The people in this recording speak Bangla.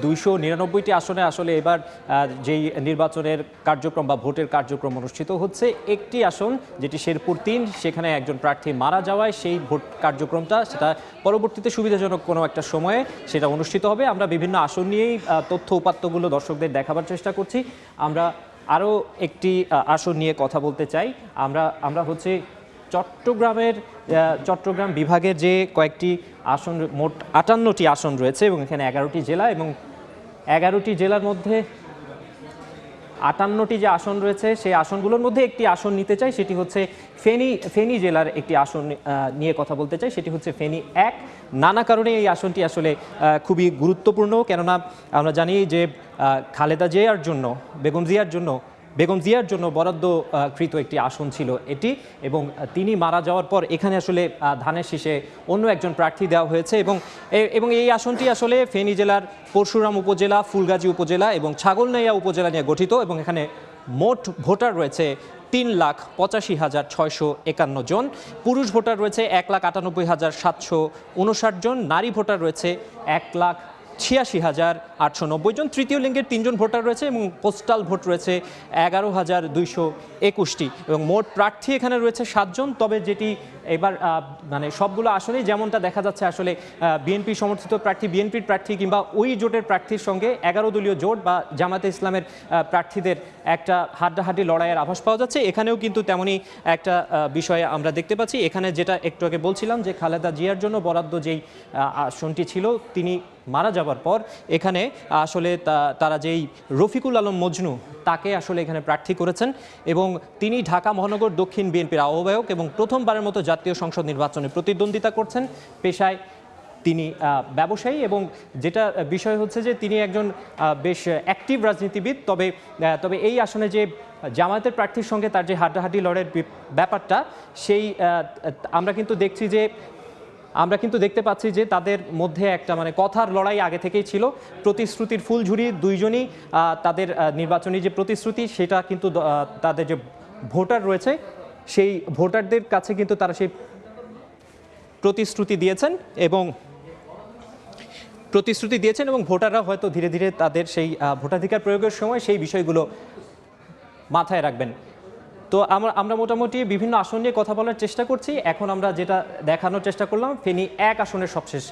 299টি আসনে আসলে এবার যেই নির্বাচনের কার্যক্রম বা ভোটের কার্যক্রম অনুষ্ঠিত হচ্ছে, একটি আসন যেটি শেরপুর 3, সেখানে একজন প্রার্থী মারা যাওয়ায় সেই ভোট কার্যক্রমটা সেটা পরবর্তীতে সুবিধাজনক কোনো একটা সময়ে সেটা অনুষ্ঠিত হবে। আমরা বিভিন্ন আসন নিয়েই তথ্য উপাত্তগুলো দর্শকদের দেখাবার চেষ্টা করছি। আমরা আরও একটি আসন নিয়ে কথা বলতে চাই। আমরা হচ্ছে চট্টগ্রাম বিভাগের যে কয়েকটি আসন, মোট 58টি আসন রয়েছে এবং এখানে 11টি জেলা, এবং 11টি জেলার মধ্যে 58টি যে আসন রয়েছে সেই আসনগুলোর মধ্যে একটি আসন নিতে চাই, সেটি হচ্ছে ফেনী জেলার একটি আসন নিয়ে কথা বলতে চাই, সেটি হচ্ছে ফেনী 1। নানা কারণে এই আসনটি আসলে খুবই গুরুত্বপূর্ণ, কেননা আমরা জানি যে খালেদা জিয়ার জন্য বেগম জিয়ার জন্য বরাদ্দকৃত একটি আসন ছিল এটি, এবং তিনি মারা যাওয়ার পর এখানে আসলে ধানের শীষে অন্য একজন প্রার্থী দেওয়া হয়েছে, এবং এই আসনটি আসলে ফেনী জেলার পরশুরাম উপজেলা, ফুলগাজী উপজেলা এবং ছাগলনাইয়া উপজেলা নিয়ে গঠিত, এবং এখানে মোট ভোটার রয়েছে 3,85,651 জন। পুরুষ ভোটার রয়েছে 1,98,759 জন। নারী ভোটার রয়েছে 1,86,890 জন। তৃতীয় লিঙ্গের 3 জন ভোটার রয়েছে, এবং পোস্টাল ভোট রয়েছে 11,221টি, এবং মোট প্রার্থী এখানে রয়েছে 7 জন। তবে যেটি এবার মানে সবগুলো আসলেই যেমনটা দেখা যাচ্ছে, আসলে বিএনপি সমর্থিত প্রার্থী, বিএনপির প্রার্থী কিংবা ওই জোটের প্রার্থীর সঙ্গে 11 দলীয় জোট বা জামাতে ইসলামের প্রার্থীদের একটা হাড্ডাহাড্ডি লড়াইয়ের আভাস পাওয়া যাচ্ছে। এখানেও কিন্তু তেমনই একটা বিষয় আমরা দেখতে পাচ্ছি। এখানে যেটা একটু আগে বলছিলাম যে খালেদা জিয়ার জন্য বরাদ্দ যেই আসনটি ছিল, তিনি মারা যাবার পর এখানে আসলে তারা যেই রফিকুল আলম মজনু, তাকে আসলে এখানে প্রার্থী করেছেন, এবং তিনি ঢাকা মহানগর দক্ষিণ বিএনপির আহ্বায়ক এবং প্রথমবারের মতো জাতীয় সংসদ নির্বাচনে প্রতিদ্বন্দ্বিতা করছেন। পেশায় তিনি ব্যবসায়ী, এবং যেটা বিষয় হচ্ছে যে তিনি একজন বেশ অ্যাক্টিভ রাজনীতিবিদ। তবে এই আসনে যে জামায়াতের প্রার্থীর সঙ্গে তার যে হাড্ডাহাড্ডি লড়াইয়ের ব্যাপারটা, সেই আমরা কিন্তু দেখতে পাচ্ছি যে তাদের মধ্যে একটা মানে কথার লড়াই আগে থেকেই ছিল। প্রতিশ্রুতির ফুলঝুরি দুইজনই, তাদের নির্বাচনী যে প্রতিশ্রুতি, সেটা কিন্তু তাদের যে ভোটার রয়েছে সেই ভোটারদের কাছে কিন্তু তারা সেই প্রতিশ্রুতি দিয়েছেন, এবং ভোটাররা হয়তো ধীরে ধীরে তাদের সেই ভোটাধিকার প্রয়োগের সময় সেই বিষয়গুলো মাথায় রাখবেন। তো আমরা মোটামুটি বিভিন্ন আসন নিয়ে কথা বলার চেষ্টা করছি। এখন আমরা যেটা দেখানোর চেষ্টা করলাম, ফেনী 1 আসনের সবশেষ